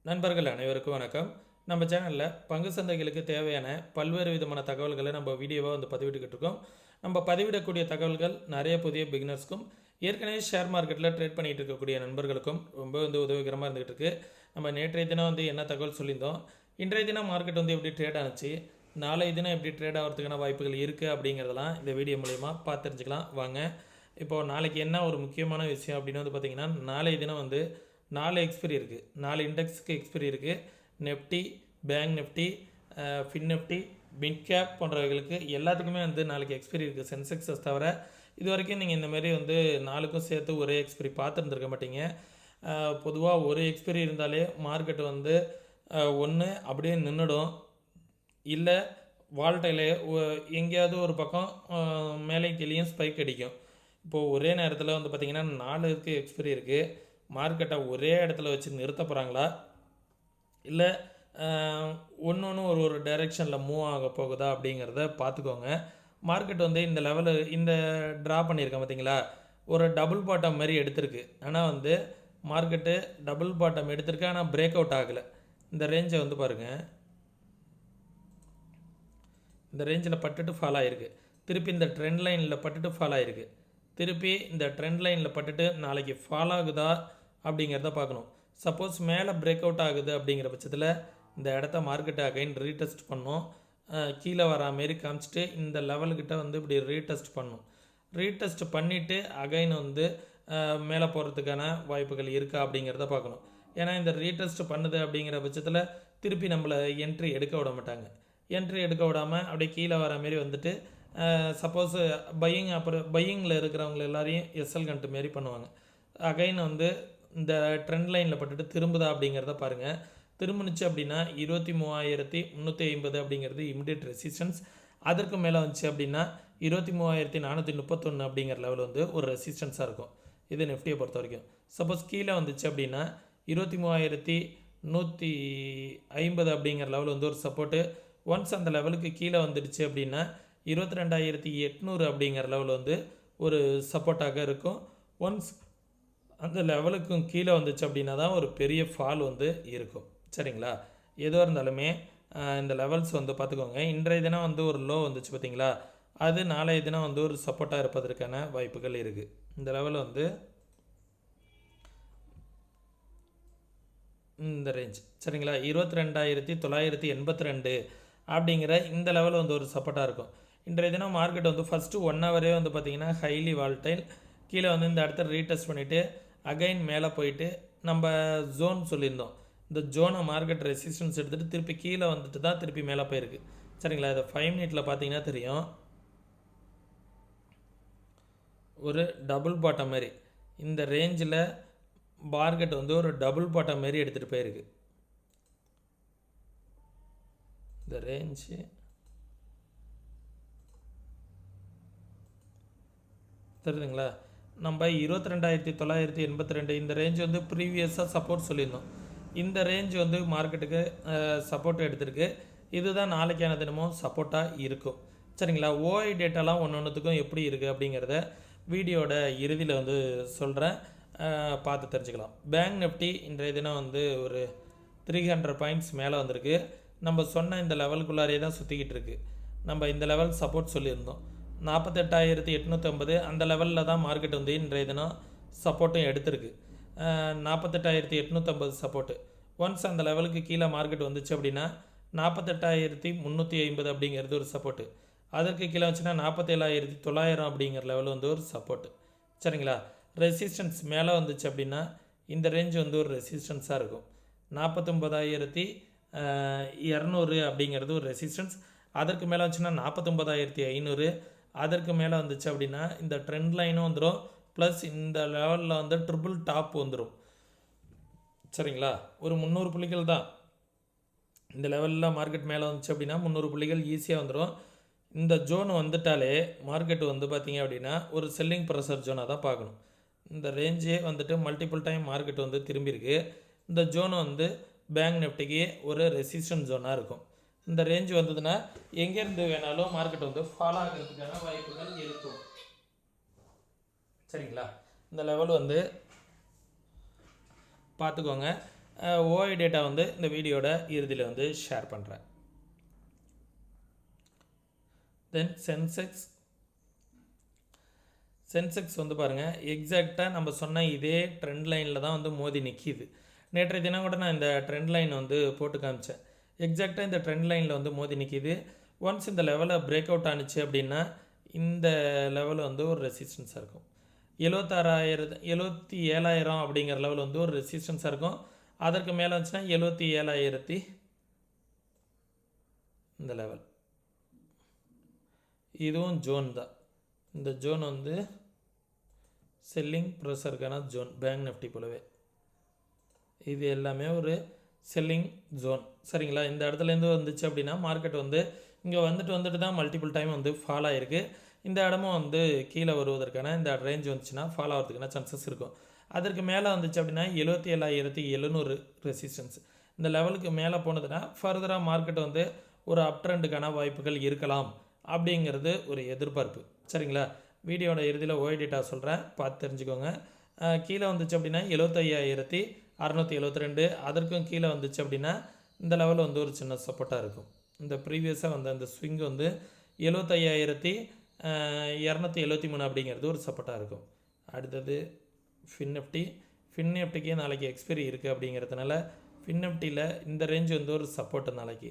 நண்பர்கள் அனைவருக்கும் வணக்கம். நம்ம சேனலில் பங்கு சந்தைகளுக்கு தேவையான பல்வேறு விதமான தகவல்களை நம்ம வீடியோவாக பதிவிட்டுக்கிட்டு இருக்கோம். நம்ம பதிவிடக்கூடிய தகவல்கள் நிறைய புதிய பிகினர்ஸ்க்கும் ஏற்கனவே ஷேர் மார்க்கெட்டில் ட்ரேட் பண்ணிகிட்டு இருக்கக்கூடிய நண்பர்களுக்கும் ரொம்ப உதவிகரமாக இருந்துகிட்டு இருக்கு. நம்ம நேற்றைய தினம் என்ன தகவல் சொல்லியிருந்தோம், இன்றைய தினம் மார்க்கெட் எப்படி ட்ரேட் ஆனிச்சு, நாளைய தினம் எப்படி ட்ரேட் ஆகிறதுக்கான வாய்ப்புகள் இருக்குது அப்படிங்கிறதெல்லாம் இந்த வீடியோ மூலயமா பார்த்து தெரிஞ்சுக்கலாம் வாங்க. இப்போது நாளைக்கு என்ன ஒரு முக்கியமான விஷயம் அப்படின்னு பார்த்திங்கன்னா, நாளைய தினம் 4 எக்ஸ்பிரி இருக்குது. 4 இண்டெக்ஸுக்கு எக்ஸ்பிரி இருக்குது. Nifty, bank Nifty, fin Nifty, mid cap போன்றவைகளுக்கு எல்லாத்துக்குமே நாளைக்கு எக்ஸ்பிரி இருக்குது. சென்செக்ஸஸ் தவிர இது வரைக்கும் நீங்கள் இந்தமாரி 4க்கும் சேர்த்து ஒரே எக்ஸ்பிரி பார்த்துருந்துருக்க மாட்டீங்க. பொதுவாக ஒரு எக்ஸ்பிரி இருந்தாலே மார்க்கெட் ஒன்று அப்படியே நின்றுடும், இல்லை வால்டைலே எங்கேயாவது ஒரு பக்கம் மேலே கீழேயும் ஸ்பைக் அடிக்கும். இப்போது ஒரே நேரத்தில் பார்த்திங்கன்னா 4க்கு எக்ஸ்பிரி இருக்குது. மார்க்கெட்டை ஒரே இடத்துல வச்சு நிறுத்த போகிறாங்களா, இல்லை ஒன்று ஒரு டைரெக்ஷனில் மூவ் ஆக போகுதா அப்படிங்கிறத பார்த்துக்கோங்க. மார்க்கெட் இந்த லெவலு இந்த ட்ரா பண்ணியிருக்கேன் பார்த்தீங்களா, ஒரு டபுள் பாட்டம் மாதிரி எடுத்திருக்கு. ஆனால் மார்க்கெட்டு டபுள் பாட்டம் எடுத்திருக்கு, ஆனால் பிரேக் அவுட் ஆகலை. இந்த ரேஞ்சை பாருங்கள், இந்த ரேஞ்சில் பட்டுட்டு ஃபால் ஆகிருக்கு. திருப்பி இந்த ட்ரெண்ட் லைனில் பட்டுட்டு ஃபால் ஆகிருக்கு. திருப்பி இந்த ட்ரெண்ட் லைனில் பட்டுட்டு நாளைக்கு ஃபால் ஆகுதா அப்படிங்கிறத பார்க்கணும். சப்போஸ் மேலே பிரேக் அவுட் ஆகுது அப்படிங்கிற பட்சத்தில் இந்த இடத்த மார்க்கெட்டை அகைன் ரீடெஸ்ட் பண்ணணும். கீழே வரா மாரி காமிச்சிட்டு இந்த லெவல்கிட்ட இப்படி ரீடெஸ்ட் பண்ணணும். ரீடெஸ்ட் பண்ணிவிட்டு அகைன் மேலே போகிறதுக்கான வாய்ப்புகள் இருக்கா அப்படிங்கிறத பார்க்கணும். ஏன்னா இந்த ரீடெஸ்ட் பண்ணுது அப்படிங்கிற பட்சத்தில் திருப்பி நம்மளை என்ட்ரி எடுக்க விட மாட்டாங்க. என்ட்ரி எடுக்க விடாமல் அப்படியே கீழே வர மாரி சப்போஸ் பையிங்கில் இருக்கிறவங்க எல்லாரையும் எஸ்எல் கண்ட்டு மாரி பண்ணுவாங்க. அகைன் இந்த ட்ரெண்ட் லைனில் பட்டுட்டு திரும்புதா அப்படிங்கிறத பாருங்கள். திரும்பினுச்சு அப்படின்னா 23,350 அப்படிங்கிறது இமிடியட் ரெசிஸ்டன்ஸ். அதற்கு மேலே வந்துச்சு அப்படின்னா 23,431 அப்படிங்கிற லெவல் ஒரு ரெசிஸ்டன்ஸாக இருக்கும். இது நிஃப்டியை பொறுத்த வரைக்கும். சப்போஸ் கீழே வந்துச்சு அப்படின்னா 23,150 அப்படிங்கிற லெவல் ஒரு சப்போர்ட்டு. ஒன்ஸ் அந்த லெவலுக்கு கீழே வந்துடுச்சு அப்படின்னா 22,800 அப்படிங்கிற லெவல் ஒரு சப்போர்ட்டாக இருக்கும். ஒன்ஸ் அந்த லெவலுக்கும் கீழே வந்துச்சு அப்படின்னா தான் ஒரு பெரிய ஃபால் இருக்கும். சரிங்களா, எதுவாக இருந்தாலுமே இந்த லெவல்ஸ் பார்த்துக்கோங்க. இன்றைய தினம் ஒரு லோ வந்துச்சு பார்த்தீங்களா, அது நாளைய தினம் ஒரு சப்போர்ட்டாக இருப்பதற்கான வாய்ப்புகள் இருக்குது. இந்த லெவல் இந்த ரேஞ்ச் சரிங்களா, 22,982 அப்படிங்கிற இந்த லெவல் ஒரு சப்போர்ட்டாக இருக்கும். இன்றைய தினம் மார்க்கெட் ஃபஸ்ட்டு 1 ஹவரே பார்த்திங்கன்னா ஹைலி வால்டைல். கீழே இந்த இடத்த ரீடெஸ்ட் பண்ணிவிட்டு அகைன் மேலே போயிட்டு நம்ம ஜோன் சொல்லியிருந்தோம். இந்த ஜோனை மார்க்கெட் ரெசிஸ்டன்ஸ் எடுத்துகிட்டு திருப்பி கீழே வந்துட்டு தான் திருப்பி மேலே போயிருக்கு. சரிங்களா, இதை 5 மினிட்டில் பார்த்தீங்கன்னா தெரியும். ஒரு டபுள் பாட்டம் மாரி இந்த ரேஞ்சில் மார்க்கெட் ஒரு டபுள் பாட்டம் மாரி எடுத்துகிட்டு போயிருக்கு. இந்த ரேஞ்சு தெரியுதுங்களா, நம்ம 22,982 இந்த ரேஞ்ச் ப்ரீவியஸாக சப்போர்ட் சொல்லியிருந்தோம். இந்த ரேஞ்ச் மார்க்கெட்டுக்கு சப்போர்ட் எடுத்திருக்கு. இதுதான் நாளைக்கான தினமும் சப்போர்ட்டாக இருக்கும். சரிங்களா, ஓஐ டேட்டாலாம் ஒன்றுத்துக்கும் எப்படி இருக்குது அப்படிங்கிறத வீடியோட இறுதியில் சொல்கிறேன், பார்த்து தெரிஞ்சுக்கலாம். பேங்க் நிஃப்டி இன்றைய தினம் ஒரு 300 பாயிண்ட்ஸ் மேலே வந்திருக்கு. நம்ம சொன்ன இந்த லெவலுக்குள்ளாரே தான் சுற்றிக்கிட்டு இருக்குது. நம்ம இந்த லெவல் சப்போர்ட் சொல்லியிருந்தோம் 48,850. அந்த லெவலில் தான் மார்க்கெட் இன்றைய தினம் சப்போர்ட்டும் எடுத்திருக்கு. 48,850 சப்போர்ட்டு. ஒன்ஸ் அந்த லெவலுக்கு கீழே மார்க்கெட் வந்துச்சு அப்படின்னா 48,350 அப்படிங்கிறது ஒரு சப்போர்ட்டு. அதற்கு கீழே வந்துச்சுன்னா 47,900 அப்படிங்கிற லெவல் ஒரு சப்போர்ட்டு. சரிங்களா, ரெசிஸ்டன்ஸ் மேலே வந்துச்சு அப்படின்னா இந்த ரேஞ்ச் ஒரு ரெசிஸ்டன்ஸாக இருக்கும். 49,200 அப்படிங்கிறது ஒரு ரெசிஸ்டன்ஸ். அதற்கு மேலே வந்துச்சுன்னா 49,500. அதற்கு மேலே வந்துச்சு அப்படின்னா இந்த ட்ரெண்ட் லைனும் வந்துடும், ப்ளஸ் இந்த லெவலில் ட்ரிபிள் டாப் வந்துடும். சரிங்களா, ஒரு 300 புள்ளிகள் தான் இந்த லெவலில் மார்க்கெட் மேலே வந்துச்சு அப்படின்னா 300 புள்ளிகள் ஈஸியாக வந்துடும். இந்த ஜோன் வந்துட்டாலே மார்க்கெட் பார்த்திங்க அப்படின்னா ஒரு செல்லிங் ப்ரெஷர் ஜோனாக தான் பார்க்கணும். இந்த ரேஞ்சே மல்டிபிள் டைம் மார்க்கெட் திரும்பியிருக்கு. இந்த ஜோன் பேங்க் நிஃப்டிக்கு ஒரு ரெசிஸ்டன்ஸ் ஜோனாக இருக்கும். இந்த ரேஞ்ச் வந்ததுன்னா எங்கேருந்து வேணாலும் மார்க்கெட் ஃபாலோ ஆகிறதுக்கான வாய்ப்புகள் இருக்கும். சரிங்களா, இந்த லெவல் பார்த்துக்கோங்க. ஓஐ டேட்டா வந்து இந்த வீடியோட இறுதியில் வந்து ஷேர் பண்ணுறேன். தென் சென்செக்ஸ் வந்து பாருங்கள், எக்ஸாக்டாக நம்ம சொன்ன இதே ட்ரெண்ட் லைனில் தான் வந்து மோதி நிற்கிது. நேற்றைய தினம் கூட நான் இந்த ட்ரெண்ட் லைன் வந்து போட்டு காமிச்சேன். எக்ஸாக்டாக இந்த ட்ரெண்ட் லைனில் வந்து மோதி நிற்கிது. ஒன்ஸ் இந்த லெவலை பிரேக் அவுட் ஆனிச்சு அப்படின்னா இந்த லெவல் வந்து ஒரு ரெசிஸ்டன்ஸாக இருக்கும். 77,000 அப்படிங்கிற லெவல் வந்து ஒரு ரெசிஸ்டன்ஸாக இருக்கும். அதற்கு மேலே வந்துச்சுன்னா 77,000 இந்த லெவல், இதுவும் ஜோன் தான். இந்த ஜோன் வந்து செல்லிங் ப்ரெஷருக்கான ஜோன், பேங்க் நிஃப்டி போலவே இது எல்லாமே ஒரு செல்லிங் ஜோன், சரிங்களா. இந்த இடத்துலேருந்து வந்துச்சு அப்படின்னா மார்க்கெட் வந்து இங்கே வந்துட்டு தான் மல்டிபிள் டைம் வந்து ஃபால் ஆகிருக்கு. இந்த இடமும் வந்து கீழே வருவதற்கான இந்த ரேஞ்ச் வந்துச்சுன்னா ஃபால் ஆகிறதுக்கான சான்சஸ் இருக்கும். அதற்கு மேலே வந்துச்சு அப்படின்னா 77,700 ரெசிஸ்டன்ஸ், இந்த லெவலுக்கு மேலே போனதுன்னா ஃபர்தராக மார்க்கெட் வந்து ஒரு அப் ட்ரெண்டுக்கான வாய்ப்புகள் இருக்கலாம் அப்படிங்கிறது ஒரு எதிர்பார்ப்பு, சரிங்களா. வீடியோட இறுதியில் ஓஐ டேட்டா சொல்கிறேன், பார்த்து தெரிஞ்சுக்கோங்க. கீழே வந்துச்சு அப்படின்னா 75,672, அதற்கும் கீழே வந்துச்சு அப்படின்னா இந்த லெவலில் வந்து ஒரு சின்ன சப்போர்ட்டாக இருக்கும். இந்த ப்ரீவியஸாக வந்த அந்த ஸ்விங் வந்து 75,273 அப்படிங்கிறது ஒரு சப்போர்ட்டாக இருக்கும். அடுத்தது ஃபின்னிஃப்டிக்கு நாளைக்கு எக்ஸ்பைரி இருக்குது அப்படிங்கிறதுனால ஃபின்னிஃப்டியில் இந்த ரேஞ்சு வந்து ஒரு சப்போர்ட்டு. நாளைக்கு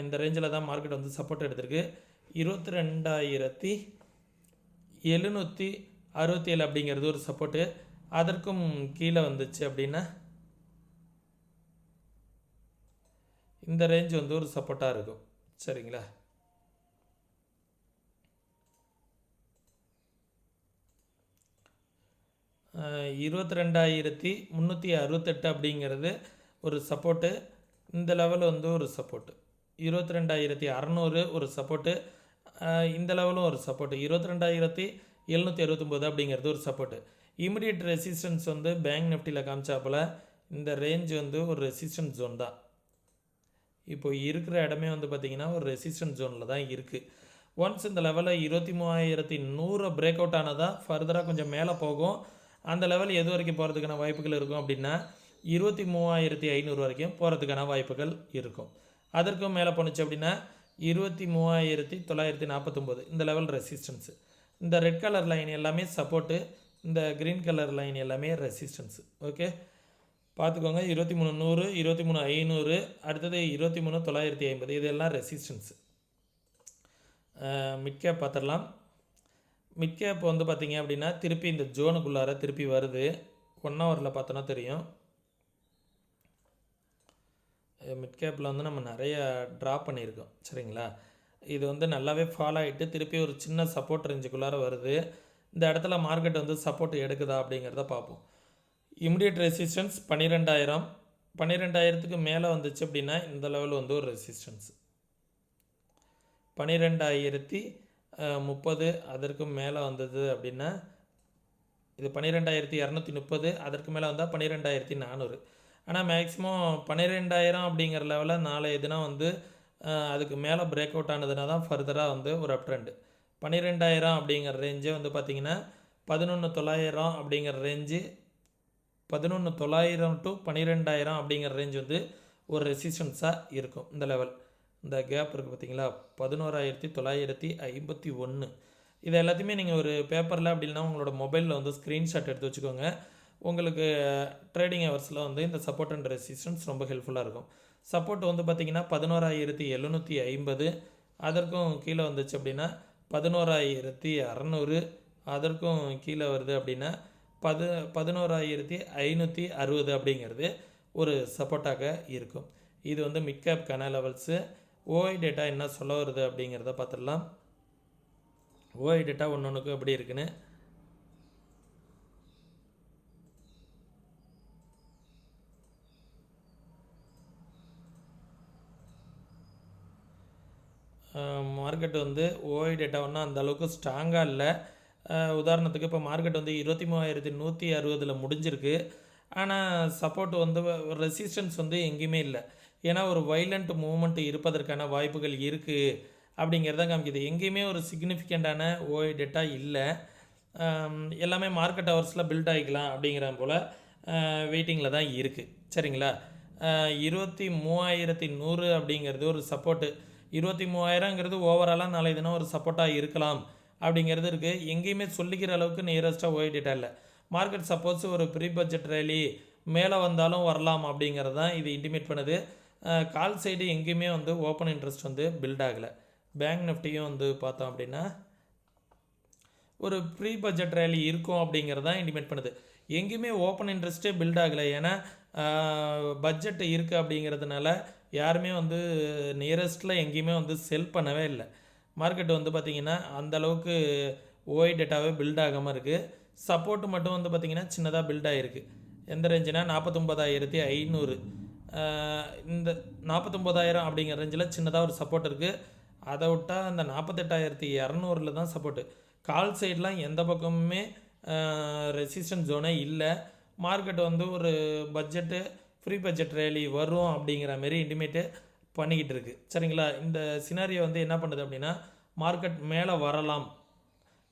இந்த ரேஞ்சில் தான் மார்க்கெட் வந்து சப்போர்ட் எடுத்திருக்கு. 22,767 அப்படிங்கிறது ஒரு சப்போர்ட்டு. அதற்கும் கீழே வந்துச்சு அப்படின்னா இந்த ரேஞ்ச் வந்து ஒரு சப்போர்ட்டாக இருக்கும், சரிங்களா. ஆ, 22,368 அப்படிங்கிறது ஒரு சப்போர்ட்டு. இந்த லெவல் வந்து ஒரு சப்போர்ட்டு. 22,600 ஒரு சப்போர்ட்டு. இந்த லெவலும் ஒரு சப்போர்ட்டு. 22,769 அப்படிங்கிறது ஒரு சப்போர்ட்டு. இமிடியட் ரெசிஸ்டன்ஸ் வந்து பேங்க் நிஃப்டியில் காமிச்சாப்பில் இந்த ரேஞ்ச் வந்து ஒரு ரெசிஸ்டன்ஸ் ஜோன் தான். இப்போ இருக்கிற இடமே வந்து பார்த்திங்கன்னா ஒரு ரெசிஸ்டன்ஸ் ஜோனில் தான் இருக்குது. ஒன்ஸ் இந்த லெவலில் 23,100 பிரேக் அவுட் ஆனதான் ஃபர்தராக கொஞ்சம் மேலே போகும். அந்த லெவல் எது வரைக்கும் போகிறதுக்கான வாய்ப்புகள் இருக்கும் அப்படின்னா 23,500 வரைக்கும் போகிறதுக்கான வாய்ப்புகள் இருக்கும். அதற்கும் மேலே போணுச்சு அப்படின்னா 23,949 இந்த லெவல் ரெசிஸ்டன்ஸு. இந்த ரெட் கலர் லைன் எல்லாமே சப்போர்ட்டு, இந்த க்ரீன் கலர் லைன் எல்லாமே ரெசிஸ்டன்ஸு. ஓகே, பார்த்துக்கோங்க. 23,100, 23,500, அடுத்தது 23,950 இதெல்லாம் ரெசிஸ்டன்ஸு. மிட் கேப் பார்த்துடலாம். மிட் கேப் வந்து பார்த்திங்க அப்படின்னா திருப்பி இந்த ஜோனுக்குள்ளார திருப்பி வருது. 1 ஹவரில் பார்த்தோன்னா தெரியும். மிட் கேப்பில் வந்து நம்ம நிறைய ட்ராப் பண்ணியிருக்கோம், சரிங்களா. இது வந்து நல்லாவே ஃபாலோ ஆகிட்டு திருப்பி ஒரு சின்ன சப்போர்ட் ரேஞ்சுக்குள்ளார வருது. இந்த இடத்துல மார்க்கெட் வந்து சப்போர்ட் எடுக்குதா அப்படிங்கிறத பார்ப்போம். இமிடியட் ரெசிஸ்டன்ஸ் 12,000, 12,000க்கு மேலே வந்துச்சு அப்படின்னா இந்த லெவல் வந்து ஒரு ரெசிஸ்டன்ஸ் 12,030. அதற்கு மேலே வந்தது அப்படின்னா இது 12,230, அதற்கு மேலே வந்தால் 12,400. ஆனால் மேக்ஸிமம் 12,000 அப்படிங்கிற லெவலில் நாளைய தினம் வந்து அதுக்கு மேலே பிரேக் அவுட் ஆனதுனா தான் ஃபர்தராக வந்து ஒரு அப் ட்ரெண்டு. 12,000 அப்படிங்கிற ரேஞ்சே வந்து பார்த்திங்கன்னா 11,900 அப்படிங்கிற ரேஞ்சு, 11,900 to 12,000 அப்படிங்கிற ரேஞ்ச் வந்து ஒரு ரெசிஸ்டன்ஸாக இருக்கும். இந்த லெவல், இந்த கேப் இருக்குது பார்த்திங்களா, 11,951. இது எல்லாத்தையுமே நீங்கள் ஒரு பேப்பரில் அப்படின்னா உங்களோட மொபைலில் வந்து ஸ்க்ரீன்ஷாட் எடுத்து வச்சுக்கோங்க. உங்களுக்கு ட்ரேடிங் ஹவர்ஸில் வந்து இந்த சப்போர்ட் அண்ட் ரெசிஸ்டன்ஸ் ரொம்ப ஹெல்ப்ஃபுல்லாக இருக்கும். சப்போர்ட் வந்து பார்த்திங்கன்னா 11,750, அதற்கும் கீழே வந்துச்சு அப்படின்னா 11,600, அதற்கும் கீழே வருது அப்படின்னா 11,560 அப்படிங்கிறது ஒரு சப்போர்ட்டாக இருக்கும். இது வந்து மிட் கேப்கான லெவல்ஸு. ஓஐ டேட்டா என்ன சொல்ல வருது அப்படிங்கிறத பார்த்துடலாம். ஓஐ டேட்டா ஒன்று எப்படி இருக்குன்னு மார்க்கெட் வந்து ஓஐ டேட்டா ஒன்றும் அந்த அளவுக்கு ஸ்ட்ராங்காக இல்லை. உதாரணத்துக்கு இப்போ மார்க்கெட் வந்து 23,160 முடிஞ்சிருக்கு. ஆனால் சப்போர்ட் வந்து ரெசிஸ்டன்ஸ் வந்து எங்கேயுமே இல்லை. ஏன்னா ஒரு வைலண்ட் மூவ்மெண்ட் இருப்பதற்கான வாய்ப்புகள் இருக்குது அப்படிங்கிறத காமிக்குது. எங்கேயுமே ஒரு சிக்னிஃபிகண்ட்டான ஓஐ டேட்டா இல்லை. எல்லாமே மார்க்கெட் ஹவர்ஸில் பில்ட் ஆகிக்கலாம் அப்படிங்கிற போல் வெயிட்டிங்கில் தான் இருக்குது. சரிங்களா. 23,100 அப்படிங்கிறது ஒரு சப்போர்ட்டு. 23,000ங்கிறது ஓவராலாக நாளை தினம் ஒரு சப்போர்ட்டாக இருக்கலாம் அப்படிங்கிறது இருக்குது. எங்கேயுமே சொல்லிக்கிற அளவுக்கு நியரஸ்ட்டாக ஓடிட்டா இல்லை. மார்க்கெட் சப்போஸ் ஒரு ப்ரீ பட்ஜெட் ரேலி மேலே வந்தாலும் வரலாம் அப்படிங்கிறது தான் இது இன்டிமேட் பண்ணுது. கால் சைடு எங்கேயுமே வந்து ஓப்பன் இன்ட்ரெஸ்ட் வந்து பில்ட் ஆகலை. பேங்க் நிஃப்டியும் வந்து பார்த்தோம் அப்படின்னா ஒரு ப்ரீ பட்ஜெட் ரேலி இருக்கும் அப்படிங்கிறது தான் இன்டிமேட் பண்ணுது. எங்கேயுமே ஓப்பன் இன்ட்ரெஸ்ட்டே பில்ட் ஆகலை. ஏன்னா பட்ஜெட் இருக்குது அப்படிங்கிறதுனால யாருமே வந்து நியரஸ்ட்டில் எங்கேயுமே வந்து செல் பண்ணவே இல்லை. மார்க்கெட் வந்து பார்த்திங்கன்னா அந்தளவுக்கு ஓஐ டேட்டாவே பில்ட் ஆகாமல் இருக்குது. சப்போர்ட்டு மட்டும் வந்து பார்த்திங்கன்னா சின்னதாக பில்ட் ஆகிருக்கு. எந்த ரேஞ்சுனா 49,500. இந்த 49,000 அப்படிங்கிற ரேஞ்சில் சின்னதாக ஒரு சப்போர்ட் இருக்குது. அதை விட்டால் அந்த 48,200 தான் சப்போர்ட்டு. கால் சைட்லாம் எந்த பக்கமுமே ரெசிஸ்டன்ஸ் ஜோனே இல்லை. மார்க்கெட் வந்து ஒரு பட்ஜெட்டு ஃப்ரீ பட்ஜெட் ரேலி வரும் அப்படிங்கிற மாரி இன்டிமேட்டு பண்ணிக்கிட்டு இருக்குது. சரிங்களா. இந்த சினாரியோ வந்து என்ன பண்ணுது அப்படின்னா மார்க்கெட் மேலே வரலாம்,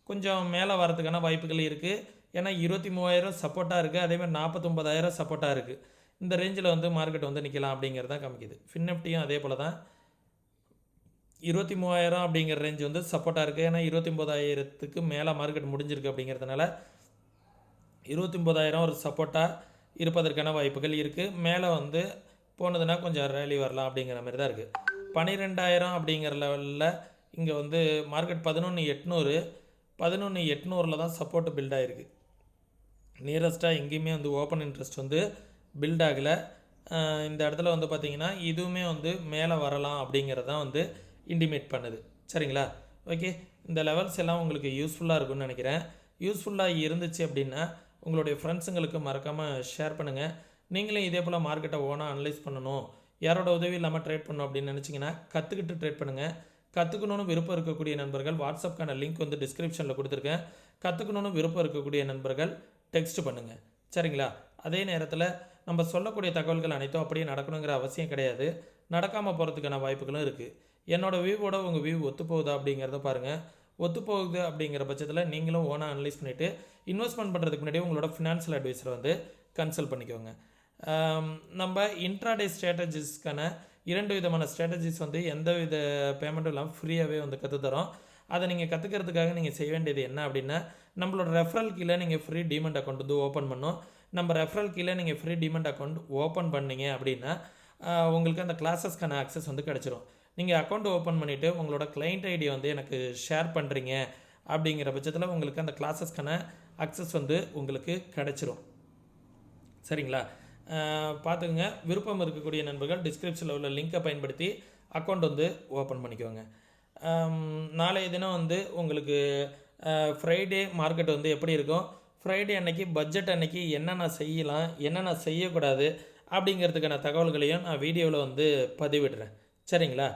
கொஞ்சம் மேலே வரதுக்கான வாய்ப்புகள் இருக்குது. ஏன்னா 23,000 சப்போர்ட்டாக இருக்குது, அதேமாதிரி 49,000 சப்போர்ட்டாக இருக்குது. இந்த ரேஞ்சில் வந்து மார்க்கெட் வந்து நிற்கலாம் அப்படிங்கிறதான் காமிக்குது. ஃபின்னிஃப்டியும் அதே போல் தான் 23,000 அப்படிங்கிற ரேஞ்ச் வந்து சப்போர்ட்டாக இருக்குது. ஏன்னா 29,000க்கு மேலே மார்க்கெட் முடிஞ்சிருக்கு அப்படிங்கிறதுனால 29,000 ஒரு சப்போர்ட்டாக இருப்பதற்கான வாய்ப்புகள் இருக்குது. மேலே வந்து போனதுன்னா கொஞ்சம் ரேலி வரலாம் அப்படிங்கிற மாதிரி தான் இருக்குது. 12,000 அப்படிங்கிற லெவலில் இங்கே வந்து மார்க்கெட் 11,800 தான் சப்போர்ட்டு பில்ட் ஆகிருக்கு. நியரஸ்ட்டாக எங்கேயுமே வந்து ஓப்பன் இன்ட்ரெஸ்ட் வந்து பில்ட் ஆகலை. இந்த இடத்துல வந்து பார்த்திங்கன்னா இதுவுமே வந்து மேலே வரலாம் அப்படிங்கிறதான் வந்து இன்டிமேட் பண்ணுது. சரிங்களா. ஓகே, இந்த லெவல்ஸ் எல்லாம் உங்களுக்கு யூஸ்ஃபுல்லாக இருக்கும்னு நினைக்கிறேன். யூஸ்ஃபுல்லாக இருந்துச்சு அப்படின்னா உங்களுடைய ஃப்ரெண்ட்ஸுங்களுக்கு மறக்காமல் ஷேர் பண்ணுங்கள். நீங்களும் இதே போல் மார்க்கெட்டை ஓனாக அனலைஸ் பண்ணணும், யாரோட உதவி இல்லாமல் ட்ரேட் பண்ணணும் அப்படின்னு நினச்சிங்கன்னா கற்றுக்கிட்டு ட்ரேட் பண்ணுங்கள். கற்றுக்கணுன்னு விருப்பம் இருக்கக்கூடிய நண்பர்கள் வாட்ஸ்அப்க்கான லிங்க் வந்து டிஸ்கிரிப்ஷனில் கொடுத்துருக்கேன். கற்றுக்கணுன்னு விருப்பம் இருக்கக்கூடிய நண்பர்கள் டெக்ஸ்ட் பண்ணுங்கள். சரிங்களா. அதே நேரத்தில் நம்ம சொல்லக்கூடிய தகவல்கள் அனைத்தும் அப்படியே நடக்கணுங்கிற அவசியம் கிடையாது. நடக்காமல் போகிறதுக்கான வாய்ப்புகளும் இருக்குது. என்னோடய வியூவோட உங்கள் வியூ ஒத்து போகுதா அப்படிங்கிறத பாருங்கள். ஒத்து போகுது அப்படிங்கிற பட்சத்தில் நீங்களும் ஓனாக அனலைஸ் பண்ணிவிட்டு இன்வெஸ்ட்மெண்ட் பண்ணுறதுக்கு முன்னாடி உங்களோட ஃபினான்ஷியல் அட்வைஸரை வந்து கன்சல்ட் பண்ணிக்கோங்க. நம்ம இன்ட்ராடே ஸ்ட்ராட்டஜிஸ்க்கான 2 விதமான ஸ்ட்ராட்டஜிஸ் வந்து எந்த வித பேமெண்ட்டும் இல்லாமல் ஃப்ரீயாகவே வந்து கற்றுத்தரோம். அதை நீங்கள் கற்றுக்கிறதுக்காக நீங்கள் செய்ய வேண்டியது என்ன அப்படின்னா நம்மளோட ரெஃபரல் கீழே நீங்கள் ஃப்ரீ டிமெண்ட் அக்கௌண்ட் வந்து ஓப்பன் பண்ணணும். நம்ம ரெஃபரல் கீழே நீங்கள் ஃப்ரீ டிமெண்ட் அக்கௌண்ட் ஓப்பன் பண்ணிங்க அப்படின்னா உங்களுக்கு அந்த கிளாஸஸ்க்கான ஆக்சஸ் வந்து கிடச்சிரும். நீங்கள் அக்கௌண்ட் ஓப்பன் பண்ணிவிட்டு உங்களோட கிளைண்ட் ஐடியை வந்து எனக்கு ஷேர் பண்ணுறீங்க அப்படிங்கிற பட்சத்தில் உங்களுக்கு அந்த கிளாஸஸ்க்கான அக்சஸ் வந்து உங்களுக்கு கிடச்சிரும். சரிங்களா. பார்த்துக்குங்க. விருப்பம் இருக்கக்கூடிய நண்பர்கள் டிஸ்கிரிப்ஷனில் உள்ள லிங்கை பயன்படுத்தி அக்கௌண்ட் வந்து ஓப்பன் பண்ணிக்கோங்க. நாளைய தினம் வந்து உங்களுக்கு ஃப்ரைடே மார்க்கெட் வந்து எப்படி இருக்கும், ஃப்ரைடே அன்னைக்கு பட்ஜெட் அன்னைக்கு என்னென்ன செய்யலாம் என்னென்ன செய்யக்கூடாது அப்படிங்கிறதுக்கான தகவல்களையும் நான் வீடியோவில் வந்து பதிவிடுறேன். சரிங்களா.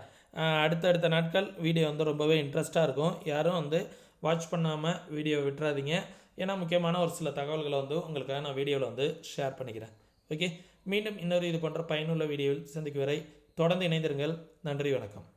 அடுத்தடுத்த நாட்கள் வீடியோ வந்து ரொம்பவே இன்ட்ரெஸ்ட்டாக இருக்கும். யாரும் வந்து வாட்ச் பண்ணாமல் வீடியோ விட்டுறாதீங்க. ஏன்னா முக்கியமான ஒரு சில தகவல்களை வந்து உங்களுக்காக நான் வீடியோவில் வந்து ஷேர் பண்ணிக்கிறேன். ஓகே, மீண்டும் இன்னொரு இது போன்ற பயனுள்ள வீடியோவில் சந்திக்கும் வரை தொடர்ந்து இணைந்திருங்கள். நன்றி, வணக்கம்.